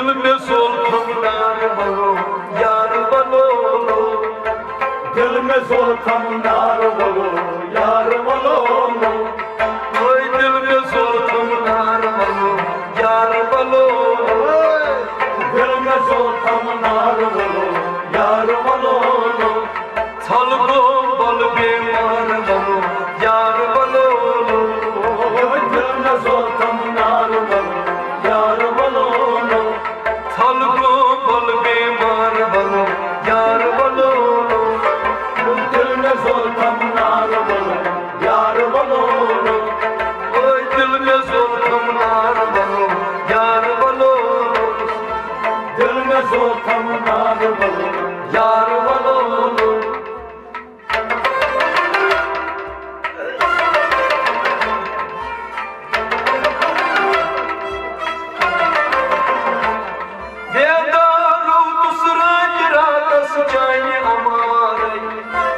दिल में सोल थमनार बलो यार बलो दिल में सोल थमनार बलो यार बलो ओए दिल में सोल थमनार बलो यार बलो दिल में सोल थमनार बलो यार बलो छल को बल बेमार बलो यार बलो दिल में सोल थमनार बलो यार बलो छल को बल बेमार बलो यार बलो दिल में सोल थमनार बलो यार बलो ओए दिल में सोल थमनार बलो यार बलो दिल में सोल थमनार बलो यार बलो बेदारू दूसरा गिराकस चाहिए हमारे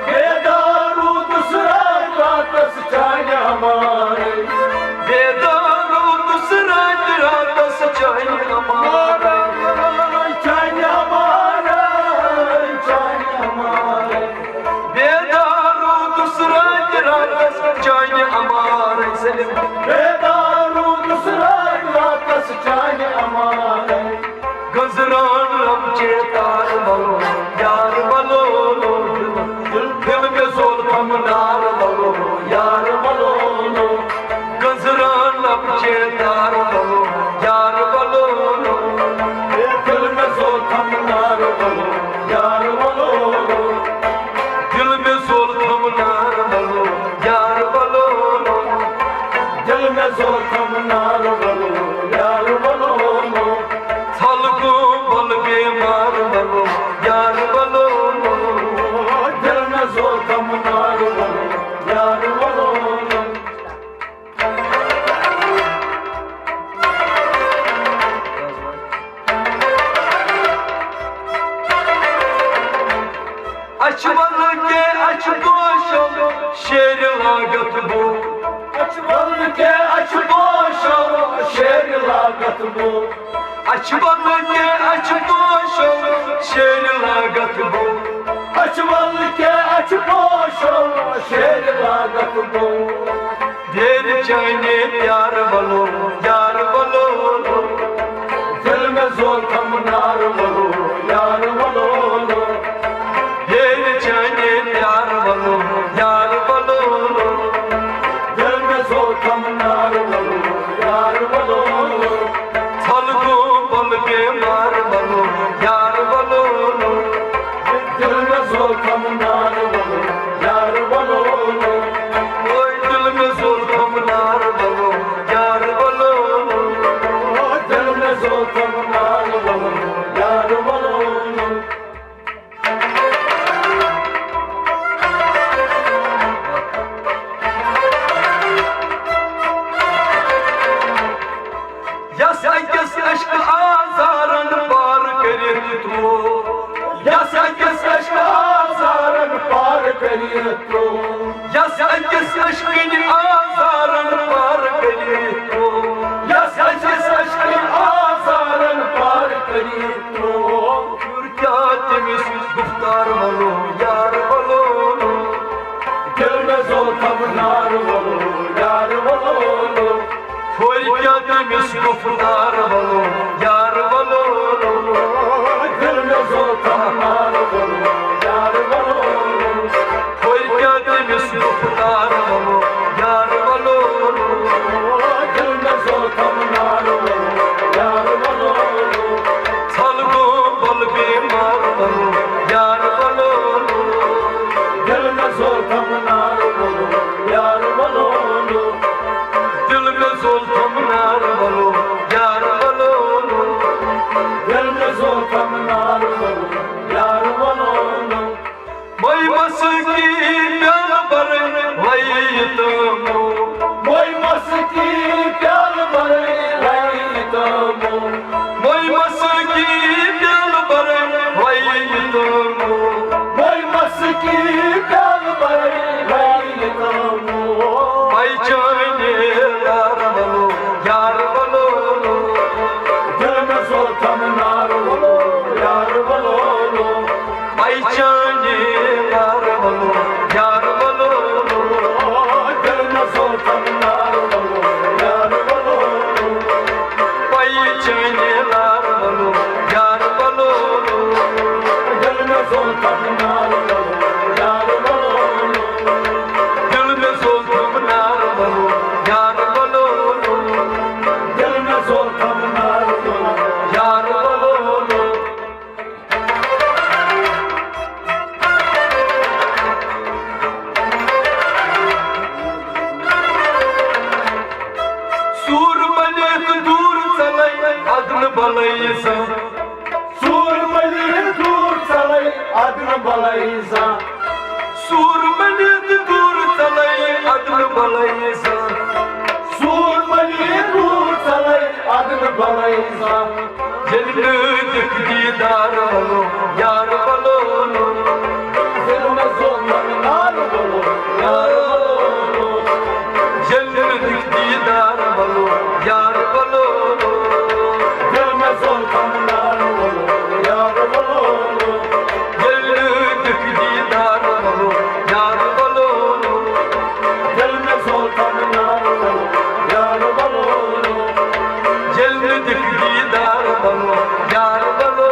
बेदारू दूसरा रातस चाहिए हमारे बेदारू दूसरा गिराकस चाहिए हमारे चाहिए हमारे चाहिए हमारे बेदारू दूसरा गिराकस चाहिए हमारे बेदारू दूसरा रातस चाहिए हमारे गजरान रब चेतार बलो यार बलो दिल में सोल थमनार बलो यार बलो गजरान रब चेतार बलो यार बलो दिल में सोल थमनार बलो यार बलो दिल में सोल थमनार बलो यार बलो दिल में सोल थमनार बलो यार बलो छल को बल बेमार बलो यार बलो दिल में सोल थमनार बलो यार बलो अचबल के अचबोशो शेर लागत बो अचबल के अचबोशो शेर लागत बो अचबल के अचबोशो शेर लागत बो अचबल के अचबोशो शेर लागत बो ढेर चाइने प्यार बलो यार बलो दिल में सोल थमनार बलो यार बलो ढेर चाइने प्यार बलो यार बलो दिल में सोल थमनार बलो यार बलो छल को बल बेमार बलो यार बलो दिल में सोल थमनार बलो यार बलो ओए दिल में सोल थमनार बलो यार बलो दिल में सोल थमनार बलो यार बलो यस अकिस अश्क आजारन पार करित तो यस अकिस अश्क आजारन पार करिए तो यस अकिस अश्किन आजारन पार करित तो यस अकिस अश्क आजारन पार करिए तो फिर क्या तमिस गुफ्तार बलो यार बलो दिल में सोल थमनार बलो यार बलो फिर क्या तमिस गुफ्तार बलो यार बलो दिल में सोल थमनार बलो यार बलो फिर क्या तमिस गुफ्तार बलो यार बलो दिल में सोल थमनार बलो यार बलो छल को बल बेमार बलो यार बलो दिल में सोल थमनार बलो यार बलो दिल में सोल थमनार बलो यार बलो दिल में सोल थमनार बलो यार बलो मई बस की प्याल पर वही तुमो मोई मस्की प्याल भरे लाई तमो मई बस की प्याल पर वही तुमो मोई मस्की प्याल भरे लाई तमो पहचाने यार बलो दिल में सोल थमनार चैने लार बलो यार बलो दिल में सोच तुम नार बलो यार बलो दिल में सोच तुम नार बलो यार बलो दिल में सोच तुम नार बलो यार बलो सूर बने तो दूर चले अदन भलाई सा सूर बने दूर चले अदन भलाई सा सूर बने तो दूर चले अदन भलाई सा सूर बने दूर चले अदन भलाई सा जन दिख दीदार बलो यार बलो दिल में सोच तुम नार बलो यार बलो जन दिख दीदार बलो यार बलो दिल में सोच तुम नार बलो यार बलो जन दिख दीदार बलो यार बलो दिल में सोच तुम नार बलो यार बलो जन दिख दीदार बलो यार बलो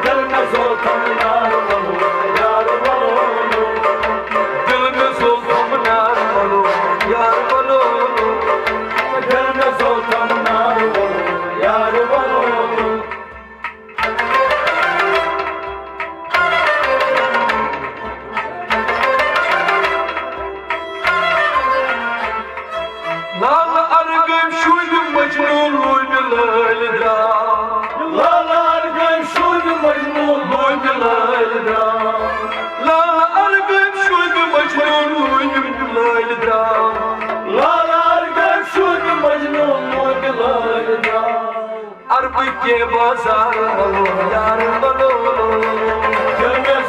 दिल में सोच तुम नार बलो यार बलो दिल में सोच तुम नार बलो यार बलो दिल में सोच तुम नार बलो यार बलो लाल अरगम शुद मजनू लूल लाल द्रा लालार गए शुद्ध मजनू लोग लाल राम लाल अरगम शुद मजनू लूल लाल द्रा लालार गए शुद्ध मजनू लोग लाल राम अरब के बाजार बलो यार बलो दिल में